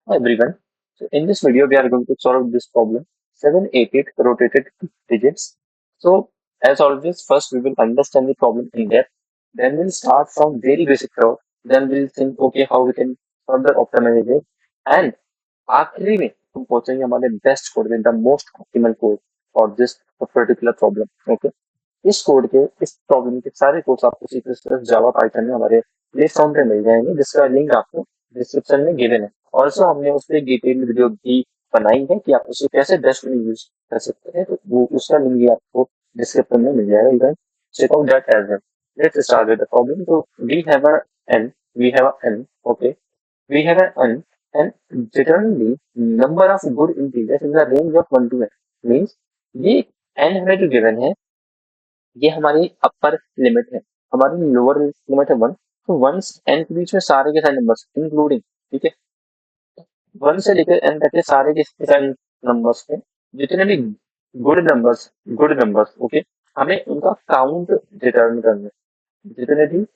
Hi everyone. So in this video, we are going to solve this problem. 788 rotated digits. So as always, first we will understand the problem in depth. Then we'll start from very basic stuff. Then we'll think, okay, how we can further optimize it. And आखिरी में हम पहुंचेंगे हमारे best code में the most optimal code for this particular problem okay इस code के इस problem के सारे कोड्स आपको C plus plus Java Python में हमारे प्ले फॉर्म पे मिल जाएंगे जिसका लिंक आपको डिस्क्रिप्शन में गिवन है ऑल्सो हमने उस पर डिटेल वीडियो भी बनाई है कि आप उसे कैसे बेस्ट में यूज कर सकते हैं तो वो उसका लिंक भी आपको डिस्क्रिप्शन में मिल जाएगा you can check out that as well let's start with the problem तो we have a an we have a an okay we have an and determine the number of good integers in the range of 1 to n means ये n हमें जो given है ये हमारी upper limit है हमारी lower limit है 1 तो 1 से n के बीच में सारे के सारे नंबर्स इंक्लूडिंग ठीक है 1 से लेकर n तक के सारे के सारे नंबर्स में जितने भी गुड नंबर्स ओके हमें उनका काउंट डिटरमिन करना है जितने भी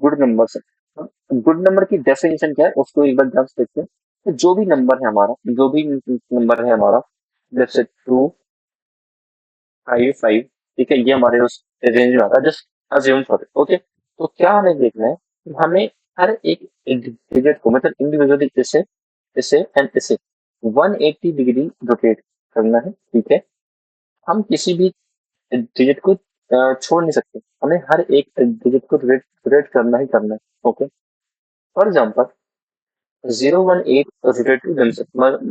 गुड नंबर्स है गुड नंबर की डेफिनेशन क्या है उसको एक बार ध्यान से देखते हैं तो जो भी नंबर है हमारा जैसे 2 5 5 ठीक है ये हमारे उस रेंज में आता है जस्ट अज्यूम फॉर ओके तो क्या हमें देखना है कि हमें हर एक डिजिट को मतलब इंडिविजुअली इसे इसे एंड इसे 180 डिग्री रोटेट करना है ठीक है हम किसी भी डिजिट को छोड़ नहीं सकते हमें हर एक डिजिट को रोटेट करना ही करना है ओके फॉर एग्जाम्पल 018 रोटेटिव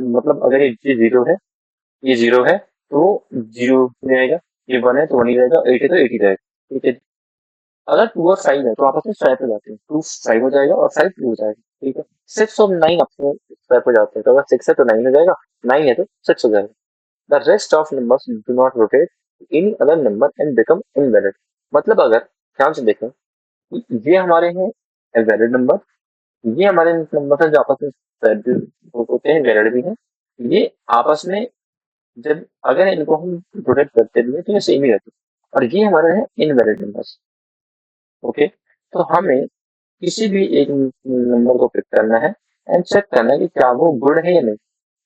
मतलब अगर ये जीरो है ये जीरो है तो जीरो में आएगा ये वन है तो वन ही रहेगा एट है तो एट ही रहेगा ठीक है अगर टू और फाइव है तो आपस में स्वैप हो जाते हैं टू फाइव हो जाएगा और फाइव टू हो जाएगा ठीक है सिक्स और नाइन आपस में स्वैप हो जाते हैं तो अगर सिक्स है तो नाइन हो जाएगा नाइन है तो सिक्स हो जाएगा The rest of numbers do not rotate to any other number and become invalid. मतलब अगर ध्यान से देखें कि ये हमारे हैं वैलिड नंबर ये हमारे नंबर है जो आपस में valid होते हैं वैलिड भी हैं ये आपस में जब अगर इनको हम रोटेट करते भी हैं तो ये सेम ही रहते हैं और ये हमारे हैं इनवैलिड नंबर्स ओके तो हमें किसी भी एक नंबर को पिक करना है एंड चेक करना है कि क्या वो गुड है या नहीं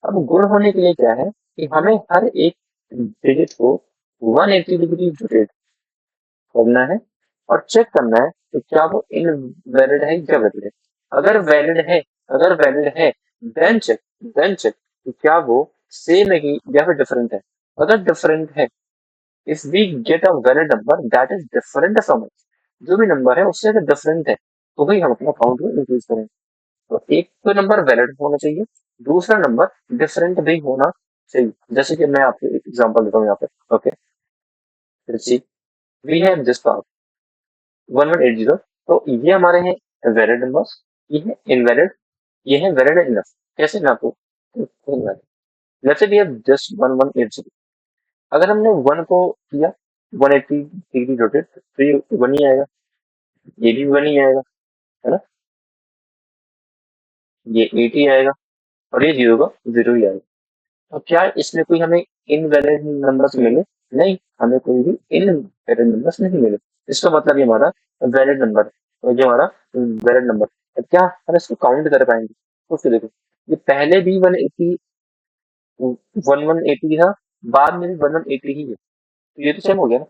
अब गुड होने के लिए क्या है कि हमें हर एक डिजिट को 180 डिग्री रोटेट करना है और चेक करना है कि क्या वो इनवैलिड है या वैलिड है अगर वैलिड है अगर वैलिड है देन चेक कि क्या वो सेम है कि या फिर डिफरेंट है अगर डिफरेंट है if we get a valid number that is different from it जो भी नंबर है उससे अगर डिफरेंट है तो ही हम अपना काउंट को इंक्रीज करें तो एक तो नंबर वैलिड होना चाहिए दूसरा नंबर डिफरेंट भी होना चाहिए जैसे कि मैं आपको एक एग्जांपल देता हूँ यहाँ पे okay see we have this power 1180 तो ये हमारे हैं वैलिड नंबर्स ये है इनवैलिड ये है वैलिड इनफ कैसे ना को invalid let's say we have just 1180 अगर हमने 1 को किया 180 डिग्री रोटेट तो ये 1 ही आएगा ये भी 1 ही आएगा है ना ये 80 आएगा और ये जीरो का जीरो ही आएगा तो क्या इसमें कोई हमें इनवैलिड नंबर्स मिले नहीं हमें कोई भी इनवैलिड नंबर्स नहीं मिले इसका मतलब ये हमारा वैलिड नंबर है तो ये हमारा वैलिड नंबर है क्या हम इसको काउंट कर पाएंगे तो फिर देखो ये पहले भी 180 1180 था बाद में भी 1180 ही है तो ये तो सेम हो गया ना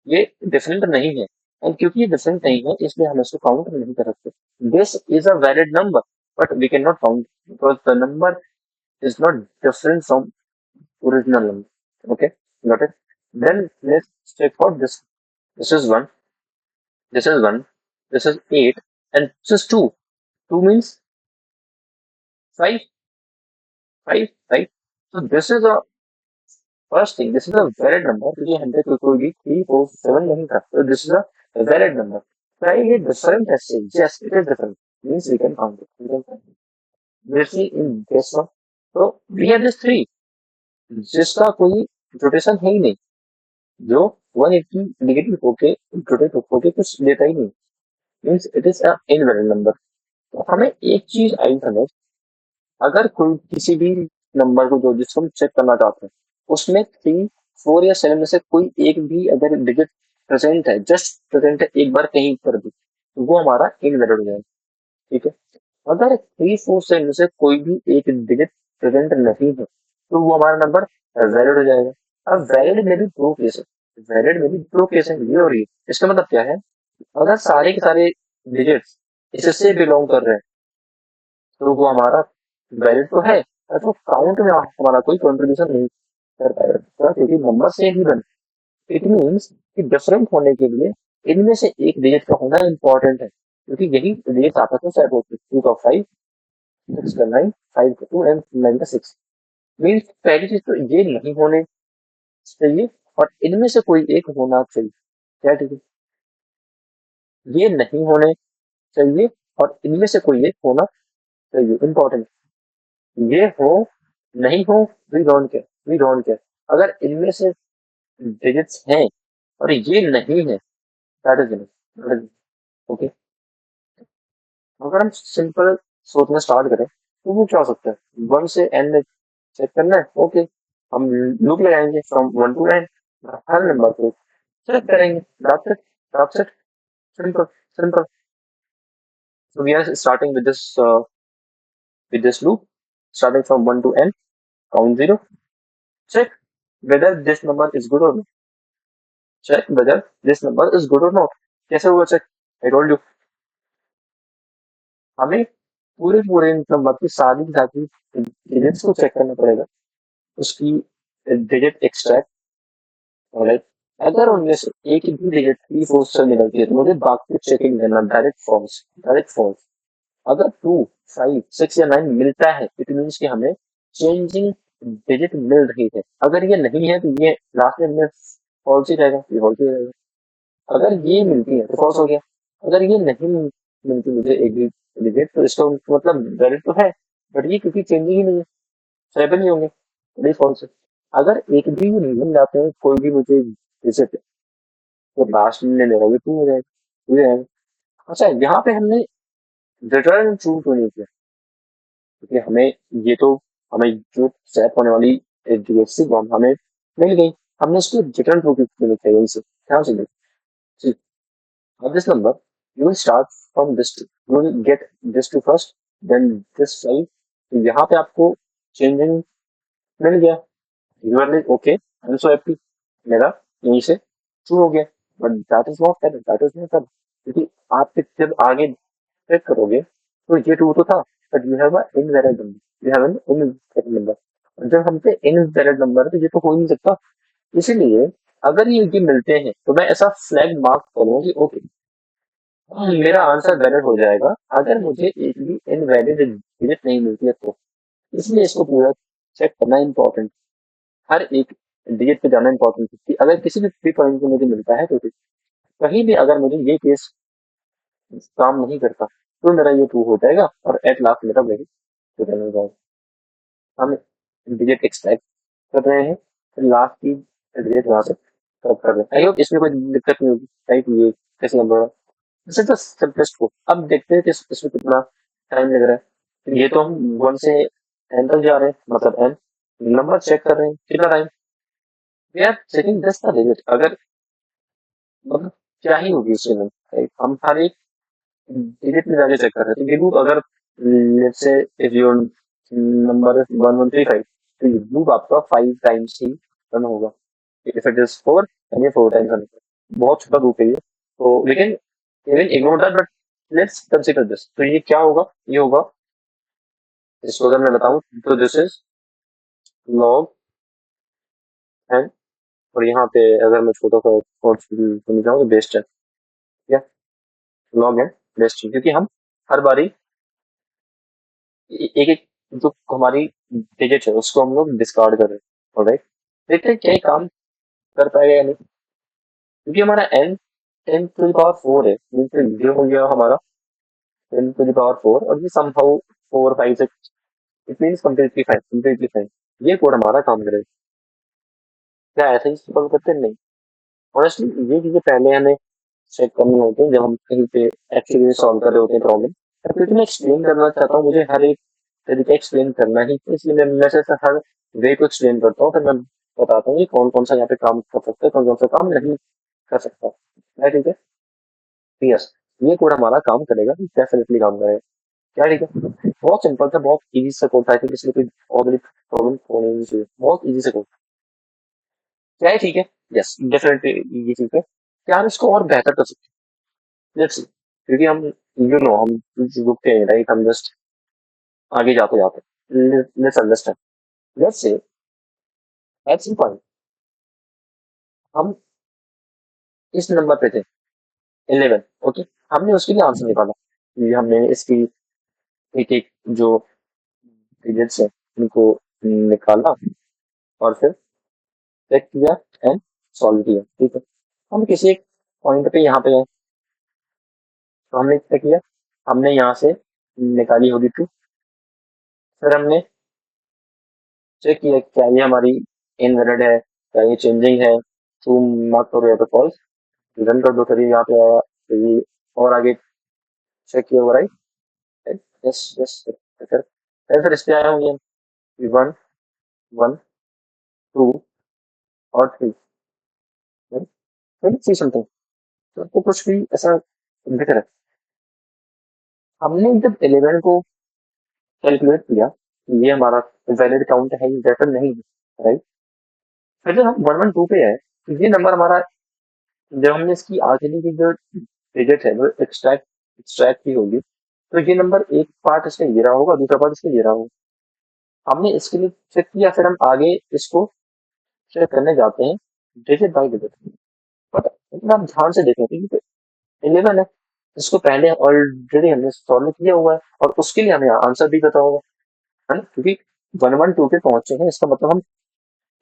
ये डिफरेंट नहीं है और क्योंकि ये डिफरेंट नहीं है इसलिए हम इसको काउंट नहीं कर सकते this is a valid number but we can not count because the number is not different from original number. Okay, got it. Then let's check for this. This is one. This is one. This is eight, and this is two. Two means five. Five, right? So this is a first thing. This is a valid number. तो ये 100 को कोई भी 3 4 7 नहीं था. So this is a valid number. So ये different ऐसे. Yes, it is different. Means we can count it. We can count it. Let's see in this one. So we have this three. जिसका कोई rotation है ही नहीं. जो 180 negative होके rotate होके कुछ देता ही नहीं means it is a invalid number तो हमें एक चीज आई समझ अगर कोई किसी भी नंबर को जो जिसको हम चेक करना चाहते हैं उसमें 3 4 या 7 में से कोई एक भी अगर डिजिट प्रेजेंट है जस्ट प्रेजेंट है एक बार कहीं पर भी तो वो हमारा इनवैलिड हो जाएगा ठीक है अगर 3 4 से इनमें से कोई भी एक डिजिट प्रेजेंट नहीं है तो वो हमारा नंबर वैलिड हो जाएगा। अब वैलिड में भी दो केस है, वैलिड में भी दो केस है, ये और ये। इसका मतलब क्या है, अगर सारे के सारे डिजिट्स इससे बिलोंग कर रहे हैं तो वो हमारा वैलिड तो है, तो काउंट में हमारा कोई कंट्रीब्यूशन नहीं कर पाएगा, क्योंकि नंबर सेम ही बने। इट मीन्स कि डिफरेंट होने के लिए इनमें से एक डिजिट का होना इंपॉर्टेंट है, क्योंकि यही डिजिट आपस में सेट होते हैं, 2 का 5, 6 का 9, 5 का 2 एंड 9 का 6। मीन्स पहली चीज तो ये नहीं होने चाहिए और इनमें से कोई एक होना चाहिए। क्या ठीक है, ये नहीं होने चाहिए और इनमें से कोई एक होना चाहिए, इंपॉर्टेंट। ये हो नहीं हो, we don't care, we don't care. अगर इनमें से डिजिट्स हैं और ये नहीं है, दैट इज इनफ। ओके, अगर हम सिंपल सोचना स्टार्ट करें तो वो क्या हो सकता है, 1 से n में चेक करना है। ओके, हम लूप लगाएंगे from 1 to n, her number को चेक करेंगे। That's it, simple simple. So we are starting with this loop, starting from 1 to n, count 0, check whether this number is good or not. Check whether this number is good or not. कैसे होगा check? I told you, हमें पूरे पूरे number की सारी digits को check करना पड़ेगा, उसकी डिजिट एक्सट्रैक्ट। राइट, अगर उनमें से एक भी डिजिट 3 4 से निकलती है तो मुझे बाकी चेकिंग देना, डायरेक्ट फॉल्स, डायरेक्ट फॉल्स। अगर 2 5 6 या 9 मिलता है इट मीन्स कि हमें चेंजिंग डिजिट मिल रही है। अगर ये नहीं है तो ये लास्ट में हमें फॉल्स ही रहेगा, ये फॉल्स ही रहेगा। अगर ये मिलती है तो फॉल्स हो गया। अगर ये नहीं मिलती मुझे एक भी डिजिट तो इसका मतलब वैलिड तो है, बट ये क्योंकि चेंजिंग ही नहीं है, 7 ही होंगे, तो ये फॉल्स है। अगर एक भी नहीं मिल जाते हैं कोई भी मुझे डिजिट, तो लास्ट में मेरा ये 2 हो जाएगा, 2 जाएगा। अच्छा, यहाँ पे हमने रिटर्न चूज नहीं किया, क्योंकि हमें ये तो, हमें जो सेट होने वाली DFC बॉम्ब हमें मिल गई, हमने उसको रिटर्न टू की लिखा है, यहीं से ध्यान से देखिए। अब this number you will start from this two, you will get this two first, then this 5। तो यहाँ पे आपको चेंजिंग मिल गया, you are like okay, I am so happy, मेरा यहीं से शुरू हो गया। But that is not correct, that is not correct, क्योंकि आप जब आगे चेक करोगे तो ये 2 तो था, but you have a invalid number, you have an invalid number. और जब हम पे इनवैलिड नंबर है तो ये तो हो ही नहीं सकता। इसीलिए अगर ये मिलते हैं तो मैं ऐसा फ्लैग मार्क करूँ कि ओके, मेरा आंसर वैलिड हो जाएगा अगर मुझे एक भी इनवैलिड डिजिट नहीं मिलती है तो। इसलिए इसको पूरा चेक करना इंपॉर्टेंट, हर एक डिजिट पे जाना इंपॉर्टेंट है कि अगर किसी भी पॉइंट पे मुझे मिलता है तो ठीक। कहीं भी अगर मुझे ये केस काम नहीं करता तो मेरा ये 2 हो जाएगा और एट लास्ट मेरा वही रिटर्न हो जाएगा। हम डिजिट एक्सट्रैक्ट कर रहे हैं, फिर लास्ट की डिजिट वहां से कट कर रहे हैं। आई होप इसमें कोई दिक्कत नहीं होगी, राइट? ये कैसे number, this is the simplest code. अब देखते हैं कि इसमें कितना टाइम लग रहा है। तो ये तो हम 1 से n तक जा रहे हैं, मतलब n नंबर चेक कर रहे हैं, कितना time. We are checking this the digit, अगर मतलब क्या ही होगी इसके में, right? हम हर एक डिजिट में जाके चेक कर रहे हैं। तो ये लूप अगर let's say if your number is 1135, तो ये लूप आपका 5 टाइम्स ही रन होगा। इफ इट इज 4 एंड ये 4 टाइम्स रन होगा। बहुत छोटा लूप है ये, तो we can even ignore that, but let's consider this. तो ये क्या होगा, ये होगा, इसको अगर मैं बताऊं तो दिस इज लॉग एन, और यहाँ पे अगर मैं छोटा सा और समझाऊं तो बेस्ट है, या लॉग एन बेस्ट है, क्योंकि हम हर बारी एक एक जो हमारी डिजिट है उसको हम लोग डिस्कार्ड कर रहे हैं। ऑलराइट, देखते हैं क्या ये काम कर पाएगा या नहीं, क्योंकि हमारा एन 10 to the power 4 है, ये हो गया हमारा 10 to the power 4, और ये somehow 4 5 6, it means completely fine, completely fine. ये कोड हमारा काम करेगा। क्या ऐसे ही सॉल्व करते हैं? नहीं, ऑनेस्टली ये चीजें पहले हमें चेक करनी होती है जब हम कहीं पे एक्चुअली सॉल्व कर रहे होते हैं प्रॉब्लम। क्योंकि मैं एक्सप्लेन करना चाहता हूँ, मुझे हर एक तरीका एक्सप्लेन करना ही, तो इसलिए मैं से हर वे को एक्सप्लेन करता हूँ, फिर मैं बताता हूँ कि कौन कौन सा यहाँ पे काम कर सकता है, कौन कौन सा काम नहीं कर सकता है। ठीक है, यस, ये कोड हमारा काम करेगा, डेफिनेटली काम करेगा। क्या ठीक है, बहुत सिंपल था, बहुत इजी सा कोड था, आई थिंक इसमें कोई और बड़ी प्रॉब्लम होनी नहीं चाहिए, बहुत इजी सा कोड। क्या है ठीक है, यस डेफिनेटली ये ठीक है, क्या हम इसको और बेहतर कर सकते हैं, लेट्स सी, क्योंकि हम हम रुकते हैं राइट, हम जस्ट आगे जाते जाते, let's understand, let's say at some point हम इस नंबर पे थे 11, ओके, हमने उसके लिए आंसर निकाला, ये हमने इसकी एक एक जो डिजिट्स है उनको निकाला, और फिर चेक किया एंड सॉल्व किया, ठीक है। हम किसी एक पॉइंट पे यहाँ पे आए, तो हमने क्या किया, हमने यहाँ से निकाली होगी टू, फिर हमने चेक किया क्या ये हमारी इनवैलिड है, क्या ये चेंजिंग है, टू मार्क करो या तो फॉल्स, रन कर दो, फिर ये यहाँ पे आया, तो ये और आगे चेक किया होगा राइट, यस यस, फिर इस पे आया हूँ ये 1 1 2 और 3, फिर सी समथिंग, तो आपको कुछ भी ऐसा दिख रहा है। हमने जब 11 को कैलकुलेट किया, ये हमारा वैलिड काउंट है, ये वैसा नहीं है राइट, फिर जब हम 1 1 2 पे आए, तो ये नंबर हमारा, जब हमने इसकी आखिरी की जो डिजिट है वो एक्सट्रैक्ट एक्सट्रैक्ट की होगी, तो ये नंबर एक पार्ट इसमें ये रहा होगा, दूसरा पार्ट इसमें ये रहा होगा, हमने इसके लिए चेक किया, फिर हम आगे इसको चेक करने जाते हैं डिजिट बाई डिजिट, बट इतना आप ध्यान से देखें क्योंकि 11 है, इसको पहले ऑलरेडी हमने सॉल्व किया हुआ है, और उसके लिए हमें आंसर भी पता होगा, है ना, क्योंकि 1 1 2 पे पहुंचे हैं, इसका मतलब हम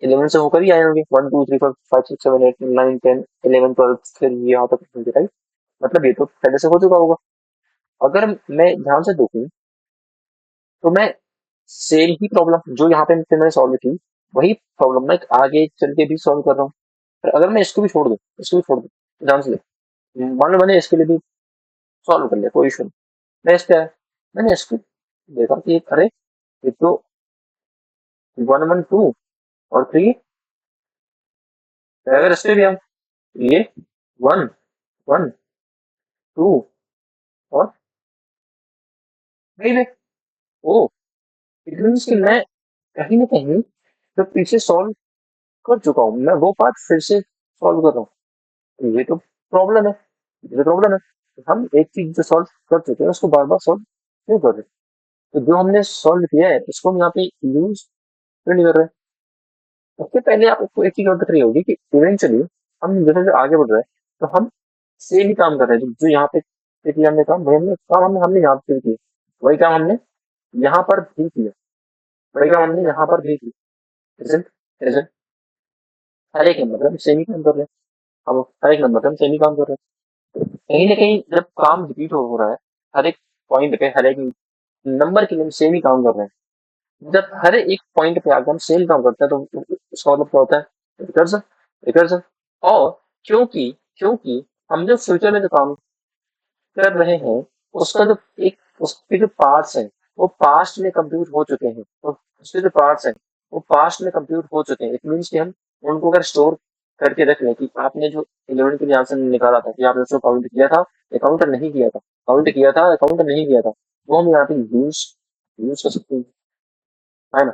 11 से होकर ही आए होंगे, 1 2 3 4 5 6 7 8 9 10 11 12, फिर ये यहाँ तक पहुंचे राइट, मतलब ये तो पहले से हो चुका होगा। अगर मैं ध्यान से देखूं, तो मैं सेम ही प्रॉब्लम जो यहाँ पे मैंने सॉल्व की, वही प्रॉब्लम मैं आगे चल के भी सॉल्व कर रहा हूँ, पर अगर मैं इसको भी छोड़ दूं, ध्यान से देख, मान लो मैंने इसके लिए भी सॉल्व कर लिया, कोई इशू नहीं, मैं इस पे आया, मैंने इसको देखा कि अरे ये तो 1 1 2 और 3, अगर इस पे भी आऊं, ये 1 1 2 और 3 है, ओ इट मीन्स कि मैं कहीं ना कहीं जो पीछे सॉल्व कर चुका हूँ, मैं वो पार्ट फिर से सॉल्व कर रहा हूँ, ये तो प्रॉब्लम है, ये तो प्रॉब्लम है, तो हम एक चीज जो सॉल्व कर चुके हैं उसको बार बार सॉल्व क्यों कर रहे हैं, तो जो हमने सॉल्व किया है उसको हम यहाँ पे यूज क्यों नहीं कर रहे हैं। सबसे पहले आपको एक चीज और दिख रही होगी कि इवेंचुअली हम जैसे जैसे आगे बढ़ रहे हैं, तो हम सेम ही काम कर रहे हैं, जो यहाँ पे किया हमने काम, वही हमने काम हमने हमने यहाँ पे किया, वही काम हमने यहाँ पर भी किया, वही काम हमने यहाँ पर भी किया, isn't- isn't? हर एक नंबर पे हम सेम ही काम कर रहे हैं, हम हर एक नंबर पे हम सेम ही काम कर रहे हैं, कहीं ना कहीं जब काम रिपीट हो रहा है, हर एक पॉइंट पे हर एक नंबर के लिए हम सेम ही काम कर रहे हैं, जब हर एक पॉइंट पे आकर हम सेम काम करते हैं, तो उसका मतलब क्या होता है, रिकर्जन, रिकर्जन। और क्योंकि क्योंकि हम जो फ्यूचर में जो काम कर रहे हैं, उसका जो एक उसके जो पार्ट्स हैं वो पास्ट में कंप्यूट हो चुके हैं, तो उसके जो पार्ट्स हैं वो पास्ट में कंप्यूट हो चुके हैं, इट मीन्स कि हम उनको अगर स्टोर करके रख लें कि आपने जो 11 के लिए आंसर निकाला था, कि आपने उसको काउंट किया था, काउंट नहीं किया था, काउंट किया था, काउंट नहीं किया था, वो हम यहाँ पे यूज यूज कर सकते हैं, है ना,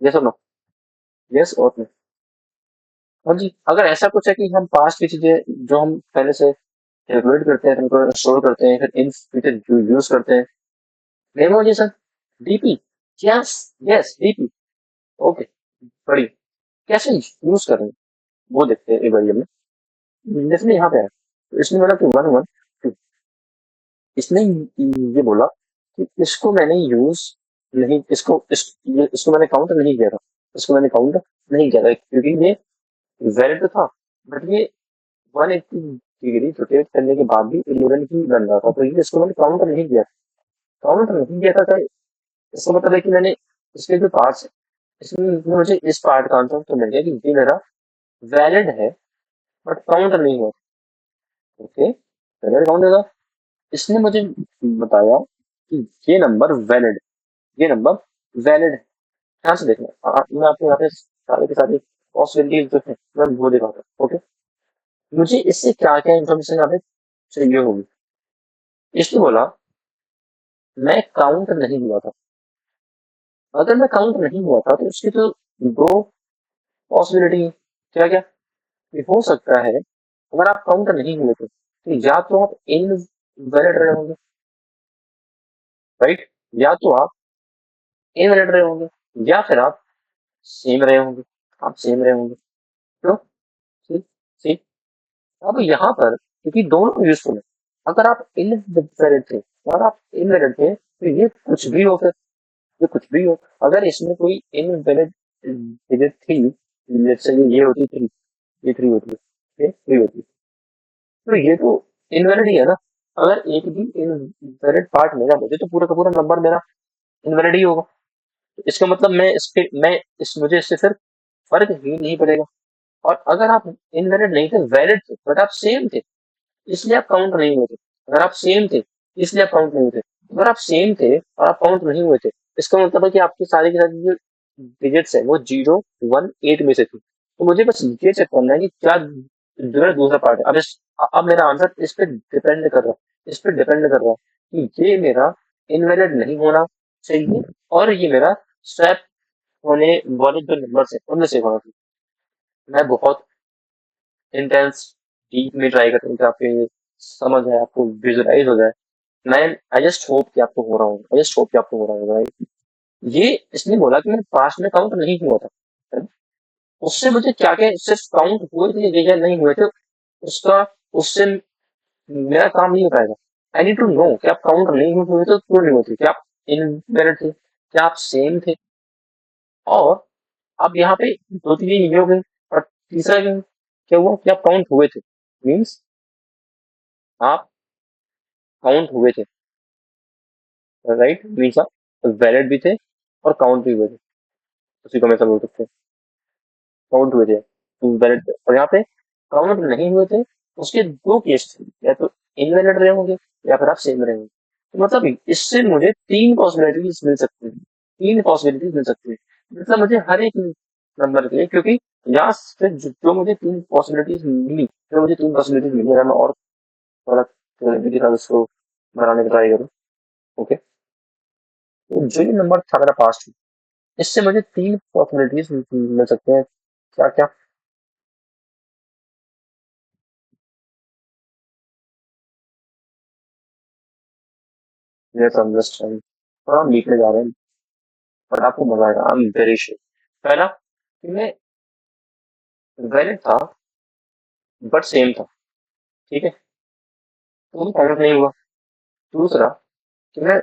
ये सब नो, यस और नो। हाँ जी, अगर ऐसा कुछ है कि हम पास्ट की चीजें जो हम पहले से कैलकुलेट करते हैं, उनको स्टोर करते हैं, फिर इन फ्यूचर यूज करते हैं, memories, DP, yes yes DP, okay, बड़ी कैसे यूज कर रहे हैं वो देखते हैं एक बार में, जैसे यहाँ पे है, तो इसने बोला कि 1 1 2, इसने ये बोला कि इसको मैंने यूज नहीं, इसको मैंने काउंट नहीं किया था, इसको मैंने काउंट नहीं किया था क्योंकि ये वैलिड तो था, बट ये 180 डिग्री रोटेट करने के बाद भी 11 ही बन रहा था, तो ये इसको मैंने काउंट नहीं किया, काउंट नहीं किया था, इसका मतलब है कि मैंने इसके जो पार्ट्स है, इसमें मुझे इस पार्ट का आंसर तो मिल गया कि ये मेरा वैलिड है, बट काउंट नहीं हुआ, ओके, वैलिड काउंट होगा, इसने मुझे बताया कि ये नंबर वैलिड, ये नंबर वैलिड है, ध्यान से देखना, मैं आपको यहाँ पे सारे के सारे पॉसिबिलिटीज जो है मैं वो दिखाता हूँ, ओके, मुझे इससे क्या क्या इन्फॉर्मेशन यहाँ पे चाहिए होगी, इसने बोला मैं काउंट नहीं हुआ था। अगर मैं काउंट नहीं हुआ था तो उसकी तो दो पॉसिबिलिटी है। क्या क्या? ये हो सकता है अगर आप काउंट नहीं हुए थे तो या तो आप इनवैलिड रहे होंगे, राइट? या तो आप इनवैलिड रहे होंगे या फिर आप सेम रहे होंगे। आप सेम रहे होंगे। क्यों? सी सी अब यहाँ पर क्योंकि दोनों यूजफुल है। अगर आप इनवैलिड थे और आप इनवैलिड थे तो ये कुछ भी हो, फिर ये कुछ भी हो। अगर इसमें कोई इनवैलिड डिजिट थी, जैसे ये होती थ्री, ये थ्री होती है, ये थ्री होती, तो ये तो इनवैलिड ही है ना। अगर एक भी इनवैलिड पार्ट मेरा मुझे तो पूरा का पूरा नंबर मेरा इनवैलिड ही होगा। तो इसका मतलब मैं इस मुझे इससे फिर फर्क ही नहीं पड़ेगा। और अगर आप इनवैलिड नहीं थे, वैलिड थे, बट आप सेम थे, इसलिए आप काउंट नहीं हुए थे। अगर आप सेम थे इसलिए आप काउंट नहीं हुए थे। अगर आप सेम थे और आप काउंट नहीं हुए थे, इसका मतलब है कि आपकी सारी की सारी जो डिजिट्स है वो 0 1 8 में से थी। तो मुझे बस ये चेक करना है कि क्या जो है दूसरा पार्ट है। अब मेरा आंसर इस पे डिपेंड कर रहा है, इस पे डिपेंड कर रहा है कि ये मेरा इनवैलिड नहीं होना चाहिए और ये मेरा स्वैप होने वाले जो नंबर है उनमें से होना चाहिए। मैं बहुत इंटेंस डीप में ट्राई करता हूँ कि आपको ये समझ है, आपको विजुअलाइज हो जाए। मैं आई जस्ट होप कि आपको हो रहा होगा, आई जस्ट होप कि आपको हो रहा होगा, right? ये इसने बोला कि मैं पास्ट में काउंट नहीं हुआ था, है ना? उससे मुझे क्या क्या सिर्फ काउंट हुए थे या नहीं हुए थे उसका, उससे मेरा काम नहीं हो पाएगा। आई नीड टू नो कि आप काउंट नहीं हुए थे तो क्यों नहीं हुए थे, क्या आप इनवैलिड थे, क्या आप सेम थे। और अब यहाँ पे दो तीन ये हो गई और तीसरा क्या हुआ कि आप काउंट हुए थे, मीन्स आप काउंट हुए थे, राइट? मीन्स आप वैलिड भी थे और काउंट भी हुए थे। उसी को मैं सब बोल सकते हैं, काउंट हुए थे, वैलिड थे। और यहाँ पे काउंट नहीं हुए थे, उसके दो केस थे, या तो इनवैलिड रहे होंगे या फिर आप सेम रहे होंगे। तो मतलब इससे मुझे तीन पॉसिबिलिटीज मिल सकती है, तीन पॉसिबिलिटीज मिल सकती है। मतलब मुझे हर एक नंबर के लिए, क्योंकि यहाँ से जो मुझे तीन पॉसिबिलिटीज मिली, जो मुझे तीन पॉसिबिलिटीज मिली, अगर मैं और थोड़ा क्रिएटिविटी के साथ उसको बनाने का ट्राई करूँ, ओके, तो जो ये नंबर था मेरा पास्ट, इससे मुझे तीन पॉसिबिलिटीज मिल सकते हैं। क्या क्या? यस, आई एम जस्ट थोड़ा हम लिखने जा रहे हैं, बट आपको मजा आएगा, आई एम वेरी श्योर। पहला कि मैं वैलिड था बट सेम था, ठीक है, तो वो काउंट नहीं हुआ। दूसरा कि मैं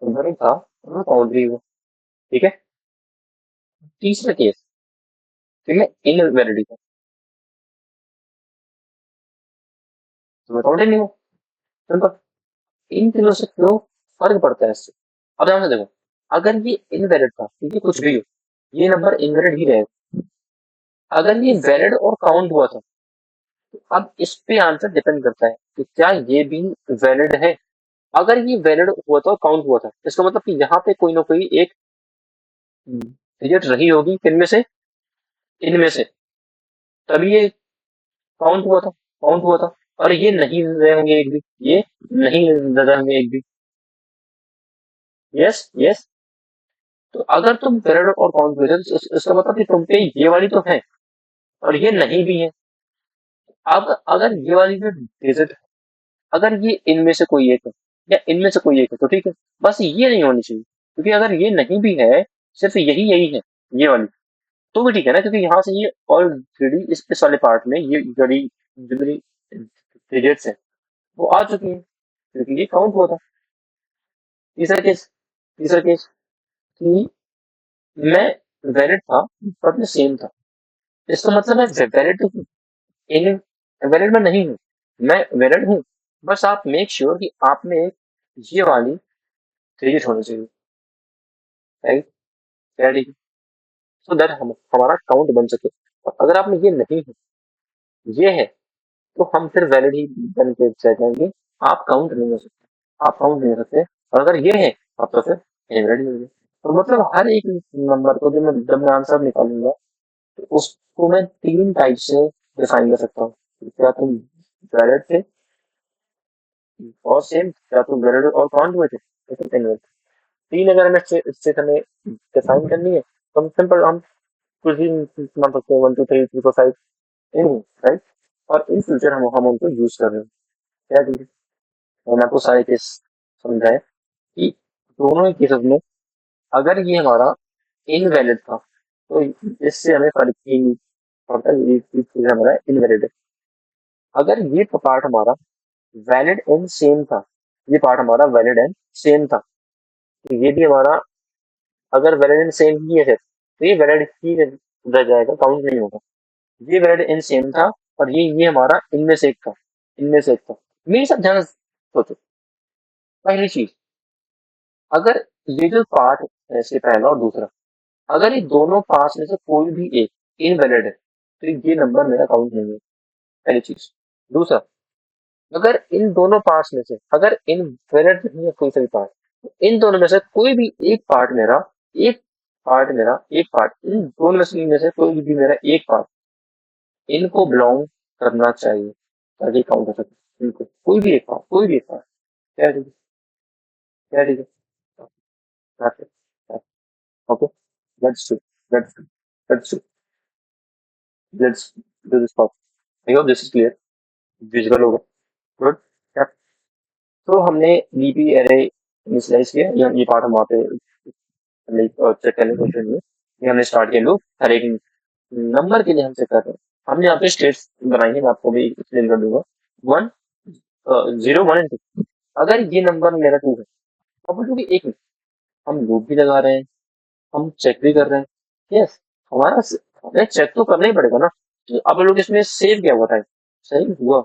वैलिड था और वो काउंट भी हुआ, ठीक है। तीसरा केस कि मैं इनवैलिड था, तो मैं काउंट ही नहीं हुआ। सिंपल। इन तीनों से क्यों फर्क पड़ता है इससे? अब ध्यान से देखो, अगर ये इनवैलिड था, क्योंकि कुछ भी हो, ये नंबर इनवैलिड ही रहेगा। अगर ये वैलिड और काउंट हुआ था, अब इस पे आंसर डिपेंड करता है कि क्या ये भी वैलिड है। अगर ये वैलिड हुआ था और काउंट हुआ था, इसका मतलब कि यहाँ पे कोई ना कोई एक डिजिट रही होगी, किनमें से? इनमें से, तभी ये काउंट हुआ था। और ये नहीं रहे होंगे एक भी, ये नहीं रहे होंगे एक भी। Yes yes. तो अगर तुम वैलिड और काउंट हुए थे तो इसका मतलब कि तुम पे ये वाली तो है और ये नहीं भी है। अब अगर ये वाली जो डिजिट, अगर ये इनमें से कोई एक है या इनमें से कोई एक है तो ठीक है, बस ये नहीं होनी चाहिए। क्योंकि अगर ये नहीं भी है, सिर्फ यही यही है, ये वाली, तो भी ठीक है ना, क्योंकि यहाँ से ये ऑलरेडी इस वाले पार्ट में ये बड़ी जो मेरी डिजिट्स है वो आ चुकी है, क्योंकि ये काउंट हुआ था। तीसरा केस कि मैं वैलिड था बट मैं सेम था। इसका मतलब है वैलिड इन वैलिड में नहीं हूँ, मैं वैलिड हूँ। बस आप मेक श्योर कि आप में एक ये वाली डिजिट होनी चाहिए, राइट? ठीक है, सो दैट हम हमारा काउंट बन सके। और अगर आप में ये नहीं है, ये है, तो हम फिर वैलिड ही बन के चले जाएंगे। आप काउंट नहीं हो सकते, आप काउंट नहीं हो सकते। और अगर ये है, आप तो फिर इनवैलिड हो गए। तो मतलब हर एक नंबर को जब मैं आंसर निकालूंगा तो उसको मैं तीन टाइप से डिफाइन कर सकता हूँ। क्या तुम वैलिड थे और सेम, क्या तुम वैलिड और काउंट हुए थे, इनवैलिड। तीन अगर हमें स्टेट हमें डिफाइन करनी है तो हम सिंपल हम कुछ भी मान सकते हैं, 1 2 3 4 5 इन, राइट। और इन फ्यूचर हम उनको यूज कर रहे हैं। क्या चीज, मैंने आपको सारे केस समझाए कि दोनों ही केसेस में अगर ये हमारा इनवैलिड था तो इससे हमें फर्क ही नहीं पड़ता, ये चीज हमारा इनवैलिड है। अगर ये पार्ट हमारा वैलिड एंड सेम था, ये पार्ट हमारा वैलिड एंड सेम था, तो ये भी हमारा अगर वैलिड एंड सेम ही है फिर तो ये वैलिड ही रह जाएगा, काउंट नहीं होगा। ये वैलिड एंड सेम था और ये हमारा इनमें से एक था, इनमें से एक था। मेरे साथ ध्यान से सोचो। पहली चीज, अगर ये जो पार्ट है इसके पहला और दूसरा, अगर ये दोनों पार्ट्स में से कोई भी एक इनवैलिड है तो ये नंबर मेरा काउंट नहीं है। पहली चीज। दूसरा, अगर इन दोनों पार्ट्स में से अगर इनवैलिड नहीं है कोई सा भी पार्ट, तो इन दोनों में से कोई भी एक पार्ट मेरा, एक पार्ट मेरा, एक पार्ट इन दोनों में से कोई भी मेरा एक पार्ट इनको बिलोंग करना चाहिए ताकि काउंट हो सके। इनको कोई भी एक पार्ट, कोई भी एक पार्ट। क्या ठीक है, क्या ठीक है, okay. Let's do let's do let's do let's do this part. I hope this is clear, visual होगा। गुड। तो हमने बीपी एरे इनिशियलाइज किया, ये पार्ट हम वहाँ पे चेक करने की कोशिश करेंगे। ये हमने स्टार्ट किया लूप, हर एक नंबर के लिए हम चेक कर रहे हैं। हमने यहाँ पे स्टेट्स बनाई है, मैं आपको भी एक्सप्लेन कर दूंगा। 1 0 1 एंड 2। अगर ये नंबर मेरा 2 है, अब बोलो कि एक मिनट, हम लूप भी लगा रहे हैं, हम चेक भी कर रहे हैं, यस। हमें चेक तो करना ही पड़ेगा ना। तो अब लोग इसमें सेव क्या हुआ टाइम, सही हुआ।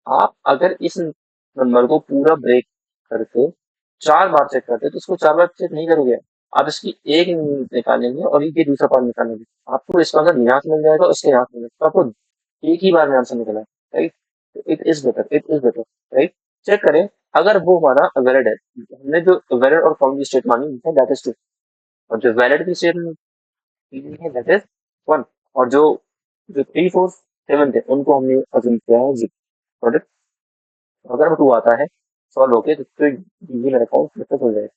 आप अगर इस नंबर को पूरा ब्रेक करके 4 बार चेक करते हैं तो इसको 4 बार चेक नहीं करोगे। आप इसकी एक निकालेंगे और ये दूसरा पार्ट निकालेंगे, आपको इसका आंसर यहाँ से मिल जाएगा, उसके यहाँ से मिल जाएगा, तो आपको एक ही बार में आंसर निकला है, right. It is better, it is better, right. Check करें, अगर वो हमारा वैलिड है, हमने जो वैलिड और फाउंड की स्टेट मानी है दैट इज 2, और जो वैलिड की स्टेट है दैट इज 1, और जो जो 3 4 7 थे उनको हमने अज्यूम किया है 0। अगर वो 2 आता है सॉल्व होके तो ये मेरा अकाउंट सक्सेस हो जाएगा।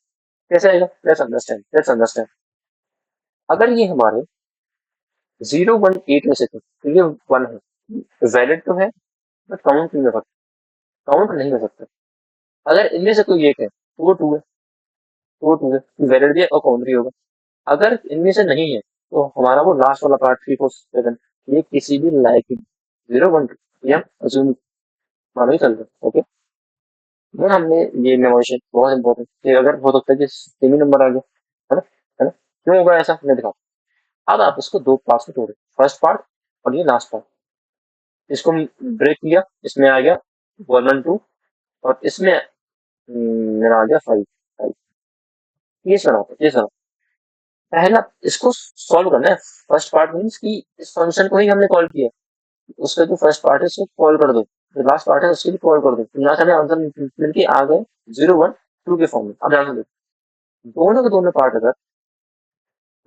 कैसे आएगा, लेट्स अंडरस्टैंड। अगर ये हमारे 0 1 8 में से थे तो ये 1 है, वैलिड तो है बट काउंट नहीं हो सकता। अगर इनमें से कोई एक है तो वो 2 है, तो वो 2 है, वैलिड भी है और काउंट भी होगा। अगर इनमें से नहीं है तो हमारा वो लास्ट वाला पार्ट 3 4 7 ये किसी भी लायक 0 1 2 ये हम अज्यूम मानो ही चल रहे हैं, ओके। फिर हमने ये मेमोरिजेशन बहुत इंपॉर्टेंट है, अगर हो सकता है कि सेमी नंबर आ गया, है ना, है ना। क्यों होगा ऐसा, मैं दिखाता हूँ। अब आप इसको दो पार्ट्स में तोड़े, फर्स्ट पार्ट और ये लास्ट पार्ट। इसको ब्रेक किया, इसमें आ गया 1 1 2, और इसमें मेरा आ गया 5 5। ये सुना, ये सुना। पहला इसको सॉल्व करना है। फर्स्ट पार्ट मीन्स कि इस फंक्शन को ही हमने कॉल किया, उसका जो फर्स्ट पार्ट है उसको कॉल कर दो, जो लास्ट पार्ट है उसके भी कॉल कर दो, तो यहाँ से हमें आंसर मिल के आ गए 0 1 2 के फॉर्म में। अब ध्यान से देखो, दोनों के दोनों पार्ट अगर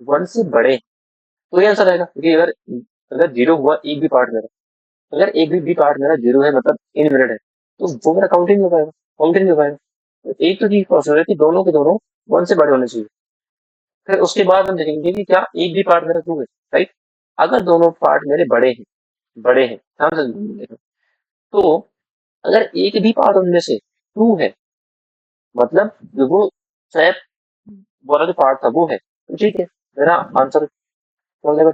1 से बड़े हैं, तो ये आंसर आएगा, क्योंकि अगर अगर 0 हुआ एक भी पार्ट मेरा, अगर एक भी पार्ट मेरा 0 है मतलब इनवैलिड है, तो वो मेरा काउंटिंग हो पाएगा, काउंटिंग हो पाएगा। तो एक तो चीज पॉसिबल है कि दोनों के दोनों 1 से बड़े होने चाहिए। फिर उसके बाद हम देखेंगे कि क्या एक भी पार्ट मेरा 2 है, राइट। अगर दोनों पार्ट मेरे बड़े हैं ध्यान से देखो, तो अगर एक भी पार्ट उनमें से 2 है, मतलब जो वो शायद वाला जो पार्ट था वो है, तो ठीक है, मेरा आंसर हो जाएगा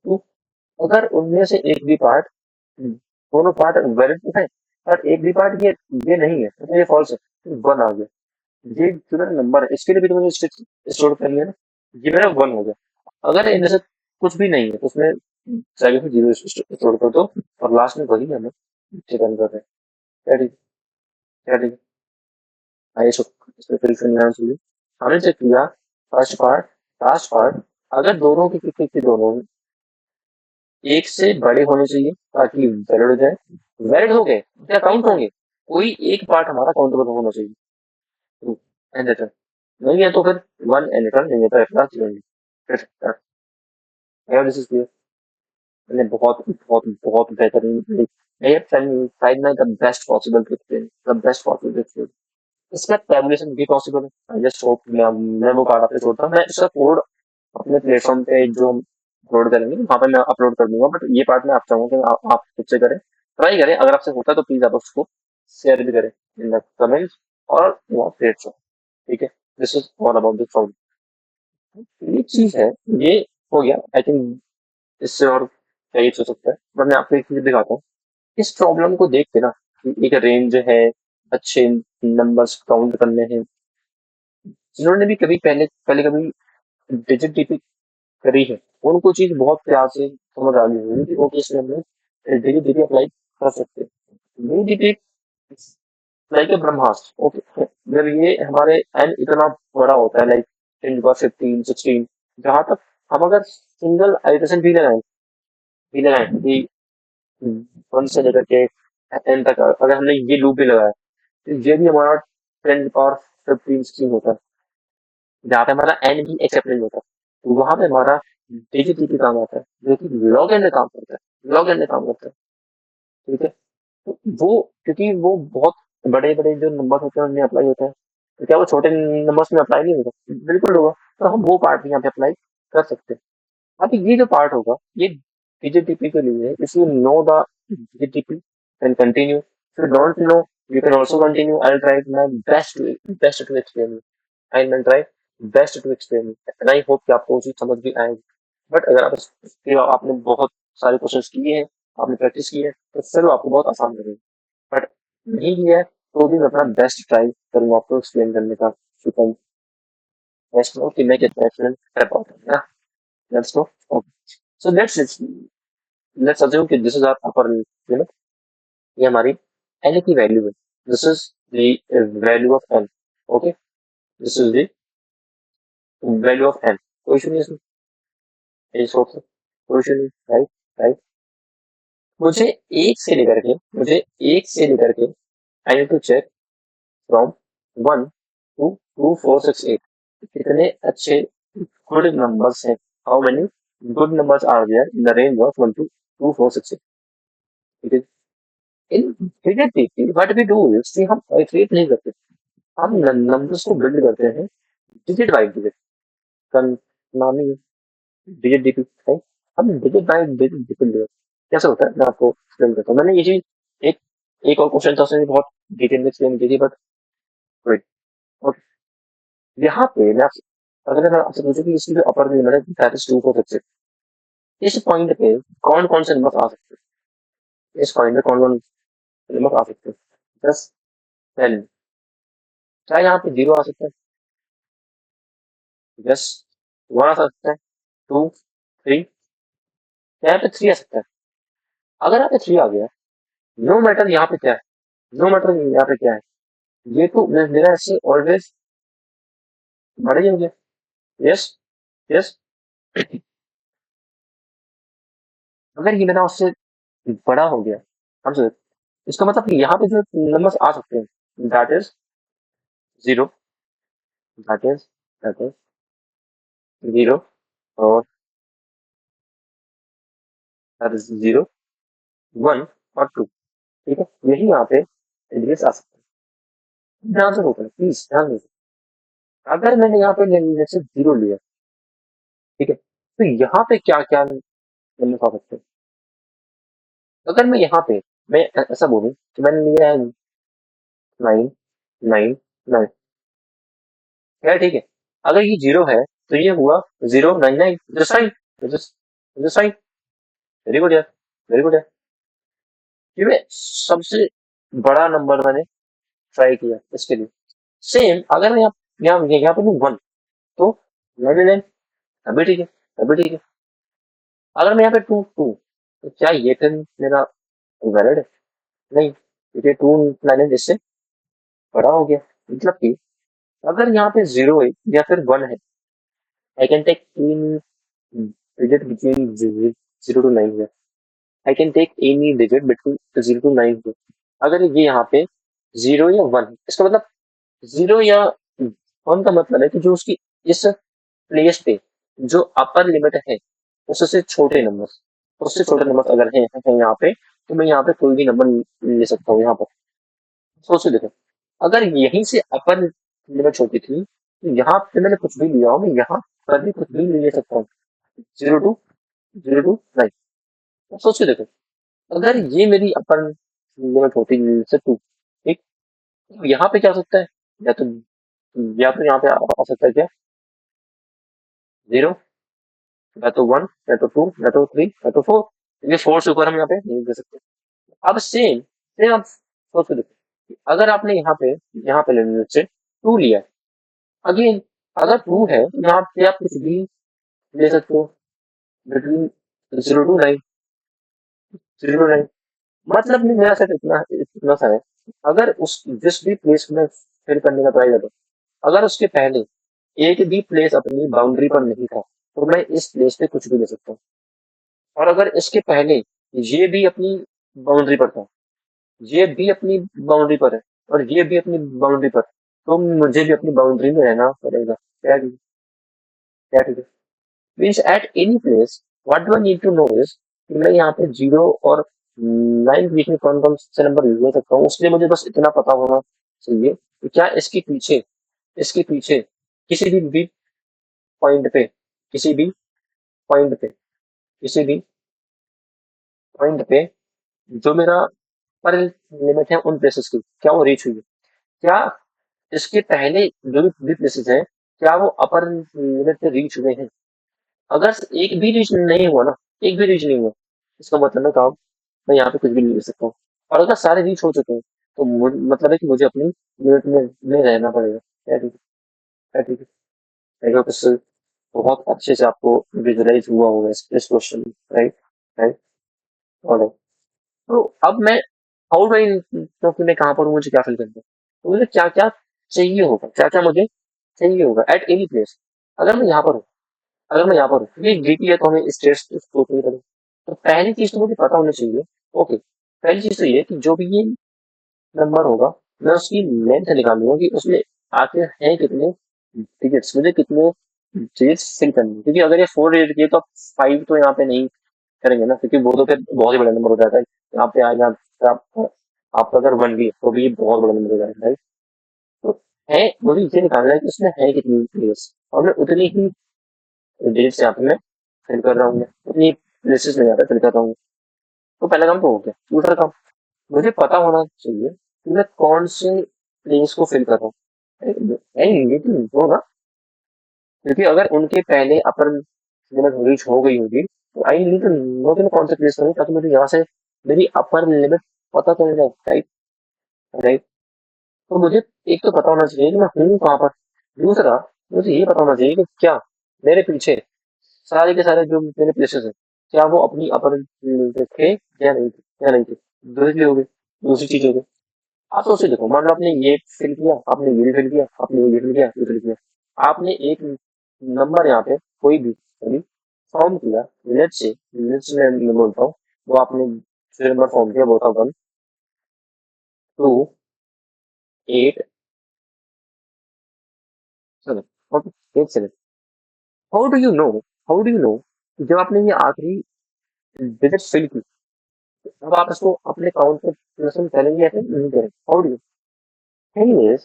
2। अगर उनमें से एक भी पार्ट, दोनों पार्ट वैलिड तो है पर एक भी पार्ट ये नहीं है, तो ये फॉल्स है, तो 1 आ गया। ये जो मेरा नंबर है इसके लिए भी तो मुझे स्टोर करनी है ना, ये मेरा 1 हो गया। अगर इनमें से कुछ भी नहीं है तो उसमें सेकंड में 0 स्टोर कर दो, और लास्ट में वही हमें चिकन कर रहे हैं। क्या ठीक है, क्या ठीक है। आइए इसमें फिर से ध्यान सुनिए। हमने चेक किया फर्स्ट पार्ट, लास्ट पार्ट, अगर दोनों की किसी दोनों एक से बड़े होने चाहिए ताकि वैलिड हो जाए। वैलिड हो गए क्या काउंट होंगे, कोई एक पार्ट हमारा काउंटेबल होना चाहिए, ट्रू एंड रिटर्न। नहीं है तो फिर 1 एंड रिटर्न, नहीं है तो एफ फिर दिस इज क्लियर। मैंने बहुत बहुत बहुत बेहतरीन, I have tried my the best possible to explain, the best possible to explain. इसका टेबुलेशन भी पॉसिबल है। आई जस्ट होप मैं वो कार्ड आपको छोड़ता हूँ, मैं इसका कोड अपने प्लेटफॉर्म पे जो हम अपलोड करेंगे वहां पे मैं अपलोड कर दूंगा, बट ये पार्ट मैं आप चाहूंगा कि आप खुद से करें, ट्राई करें। अगर आपसे होता है तो प्लीज आप उसको शेयर भी करें इन द कमेंट्स और प्लेटफॉर्म। ठीक है, this is all about this problem. ये चीज है, ये हो गया। आई थिंक इससे और क्या ही हो सकता है, बट मैं आपको एक चीज दिखाता हूँ। इस प्रॉब्लम को देख के ना, कि एक रेंज है, अच्छे नंबर्स काउंट करने हैं, जिन्होंने भी कभी पहले पहले कभी डिजिट टीपी करी है, उनको चीज बहुत प्यार से समझ आ गई होगी कि ओके इसमें हमने डिजिट टीपी अप्लाई कर सकते हैं। ये digit like a Brahmastra, okay. जब ये हमारे एन इतना बड़ा होता है, लाइक 10 15 16, जहां तक हम अगर सिंगल आइटरेशन भी लगाएं कि 1 से लेकर के एन तक, अगर हमने ये लूप भी लगाया, तो ये भी हमारा 10 पावर 15 16 होता है, जहाँ पे हमारा एन भी एक्सेप्ट नहीं होता, तो वहां पे हमारा डीजीटीपी काम आता है, जो कि लॉग एन में काम करता है, लॉग एन में काम करता है। ठीक है, तो वो, क्योंकि वो बहुत बड़े बड़े जो नंबर होते हैं उनमें अप्लाई होता है, तो क्या वो छोटे नंबर्स में अप्लाई नहीं होगा? बिल्कुल होगा। तो हम वो पार्ट भी यहाँ पे अप्लाई कर सकते हैं। अब ये जो पार्ट होगा, ये डीजीटीपी के लिए है। If you know the DGTP then continue. If you don't know, you can also continue. I'll try my best to explain you. I'll try best to explain you. And I hope कि आपको वो चीज समझ भी आएगी। But अगर आप आपने बहुत सारे क्वेश्चंस किए हैं, आपने प्रैक्टिस की है, तो चलो आपको बहुत आसान लगेगा। बट नहीं किया है तो भी मैं अपना बेस्ट ट्राई करूंगा आपको एक्सप्लेन करने का, बेस्ट नो कि मैं कितना एक्सप्लेन कर पाता हूँ ना। Let's go. Okay, so let's assume कि दिस इज आवर अपर, ये हमारी एन की वैल्यू है। This is the value of N. Okay, this is the value of N. कोई इशू नहीं इसमें, ये सोच से कोई इशू नहीं, राइट? राइट। मुझे मुझे एक से लेकर के I need to check from 1 to 2 4 6 8 कितने अच्छे गुड नंबर्स हैं। How many good numbers are there in the range of 1 to 2 4 6 8। ठीक है, in creativity what we do is कि हम क्रिएट नहीं करते, हम नंबर्स को बिल्ड करते हैं डिजिट बाय डिजिट। नाम ही डिजिट डीपी है, हम डिजिट बाय डिजिट डिजिट ले। कैसे होता है मैं आपको एक्सप्लेन करता हूँ। मैंने ये चीज एक एक और क्वेश्चन था उसने भी बहुत डिटेल में एक्सप्लेन की थी, बट वेट। और यहाँ पे मैं आपसे, अगर मैं आपसे पूछूं कि इसकी जो अपर लिमिट है दैट इज 2 4 6, इस पॉइंट पे कौन कौन से नंबर आ सकते हैं? इस पॉइंट पे कौन कौन से नंबर आ सकते हैं? 10 10। क्या यहाँ पे 0 आ सकता है? यस, 1 आ सकता है, 2 3, यहाँ पे 3 आ सकता है। अगर यहाँ पे 3 आ गया, नो मैटर यहाँ पे क्या है, नो मैटर यहाँ पे क्या है, ये तो मेरा ऐसे ऑलवेज बड़ा ही हो गया। Yes, yes. अगर ये मेरा उससे बड़ा हो गया, समझो, इसका मतलब कि यहाँ पे जो नंबर्स आ सकते हैं that is 0, that is that is 0, और दैट इज 0 1 और 2। ठीक है, यही यहाँ पे एड्रेस आ सकता है। ध्यान से होता है, प्लीज ध्यान दीजिए। अगर मैंने यहाँ पे जैसे 0 लिया, ठीक है, तो यहाँ पे क्या क्या नंबर आ सकते हैं? अगर मैं यहाँ पे मैं ऐसा बोलूँ कि मैंने लिया है 9 9 9, क्या ठीक है? अगर ये 0 है तो ये हुआ 0 9 9, just fine, just fine. Very good यार, वेरी गुड यार। ये मैं सबसे बड़ा नंबर मैंने ट्राई किया इसके लिए। सेम अगर मैं यहाँ पे लूँ 1, तो 9 9, अभी ठीक है, अभी ठीक है। अगर मैं यहाँ पे 2 2, तो क्या ये फिर मेरा वैलिड है? नहीं, क्योंकि 2 9 इससे बड़ा हो गया। मतलब कि अगर यहाँ पे 0 है या फिर 1 है, I can take in digit between 0 to 9 है। I can take any digit between 0 to 9 है। अगर ये यहाँ पे 0 या 1 है, इसका मतलब 0 या 1 का मतलब है कि जो उसकी इस प्लेस पे जो अपर लिमिट है, उससे छोटे नंबर, उससे छोटे नंबर अगर है यहाँ पे, तो मैं यहाँ पे कोई भी नंबर ले सकता हूँ यहाँ पर। सोच के देखो, अगर यहीं से अपर लिमिट छोटी थी तो यहाँ पे मैंने कुछ भी लिया हो, मैं यहाँ पर भी कुछ भी ले सकता हूँ। 0 to 9। अब सोच के देखो, अगर ये मेरी अपर लिमिट होती से 2, ठीक, तो यहाँ पे क्या हो सकता है? या तो यहाँ पे आ सकता है क्या? 0, या तो 1, या तो 2, या तो 3, या तो 4। ये 4 से ऊपर हम यहाँ पे नहीं दे सकते। अब सेम सेम आप सोच के देखो, अगर आपने यहाँ पे लिमिट से 2 लिया, अगेन अगर 2 है तो यहाँ पे आप कुछ भी ले सकते हो, बिटवीन 0 to 9, 0 to 9। मतलब नहीं, मेरा सिर्फ इतना इतना सा है, अगर उस जिस भी प्लेस में फिल करने का ट्राई करो, अगर उसके पहले एक भी प्लेस अपनी बाउंड्री पर नहीं था, तो मैं इस प्लेस पे कुछ भी ले सकता हूँ। और अगर इसके पहले ये भी अपनी बाउंड्री पर था, ये भी अपनी बाउंड्री पर है, और ये भी अपनी बाउंड्री पर, तो मुझे भी अपनी बाउंड्री में रहना पड़ेगा। क्या ठीक है? क्या ठीक है? Means at any place, what do I need to know is कि मैं यहाँ पे 0 और 9 के बीच में कौन कौन से नंबर ले सकता हूँ। उसलिए मुझे बस इतना पता होना चाहिए कि क्या इसके पीछे किसी भी पॉइंट पे किसी भी पॉइंट पे किसी भी पॉइंट पे जो मेरा पर लिमिट है उन प्लेसेस की, क्या वो रीच हुई है? क्या इसके पहले जो भी प्लेसेस हैं, क्या वो अपर लिमिट पे रीच हुए हैं? अगर एक भी रीच नहीं हुआ ना, एक भी रीच नहीं हुआ, इसका मतलब है काम, मैं यहाँ पे कुछ भी नहीं ले सकता हूँ। और अगर सारे रीच हो चुके हैं, तो मतलब है कि मुझे अपनी लिमिट में रहना पड़ेगा। क्या ठीक है? क्या ठीक है? आई होप इससे बहुत अच्छे से आपको विजुलाइज हुआ होगा इस क्वेश्चन। राइट। राइट। और तो अब मैं हाउ डू आई, क्योंकि मैं कहाँ पर हूँ, मुझे क्या फील करना है, तो मुझे क्या क्या चाहिए होगा, क्या क्या मुझे चाहिए होगा एट एनी प्लेस। अगर मैं यहाँ पर हूँ अगर मैं यहाँ पर हूँ, ये जीटी है तो हमें स्टेट्स को नहीं करें, तो पहली चीज तो मुझे पता होनी चाहिए। ओके, पहली चीज तो ये कि जो भी ये नंबर होगा, मैं उसकी लेंथ निकालूंगा कि उसमें आखिर है कितने डिजिट्स, मुझे कितने डिजिट्स फिल करनी है। क्योंकि अगर ये 4 डिजिट की है तो 5 तो यहाँ पे नहीं करेंगे ना, क्योंकि वो तो फिर बहुत ही बड़ा नंबर हो जाता है। यहाँ पे आएगा आप आपका अगर 1 भी है तो भी ये बहुत बड़ा नंबर हो जाएगा, राइट? तो है, मुझे ये निकालना है कि उसमें है कितनी प्लेस, और मैं उतनी ही डिजिट्स यहाँ पे मैं फिल कर रहा हूँ, मैं उतनी प्लेसेस में यहाँ पे फिल कर रहा हूँ। तो पहला काम तो हो गया। दूसरा काम, मुझे पता होना चाहिए कि मैं कौन से प्लेस को फिल कर रहा हूँ। ये तो होगा, क्योंकि अगर उनके पहले अपर लिमिट रीच हो गई होगी, तो आई नीड टू नो कि मैं कौन से प्लेस करूँ, ताकि मुझे यहाँ से मेरी अपर लिमिट पता चल जाए। राइट। राइट। तो मुझे एक तो पता होना चाहिए कि मैं हूँ कहाँ पर। दूसरा, मुझे ये पता होना चाहिए कि क्या मेरे पीछे सारे के सारे जो मेरे प्लेसेस हैं, क्या वो अपनी अपर लिमिट थे या नहीं थे, या नहीं थे। दूसरी हो गई। दूसरी चीज हो गई, आप सोच देखो, मान लो आपने ये फिल किया, आपने ये भी फिल किया, आपने ये फिल किया, ये फिल किया, आपने एक नंबर यहाँ पे कोई भी फॉर्म किया। लेट्स से मैं बोलता हूँ, वो आपने जो नंबर फॉर्म किया वो था 1, 2, 8, 7। Okay, 8, 7। How do you know how do you know जब आपने ये आखिरी डिजिट फिल की, अब आप इसको अपने काउंट पे प्रेजेंट करेंगे या फिर नहीं करेंगे? How do you?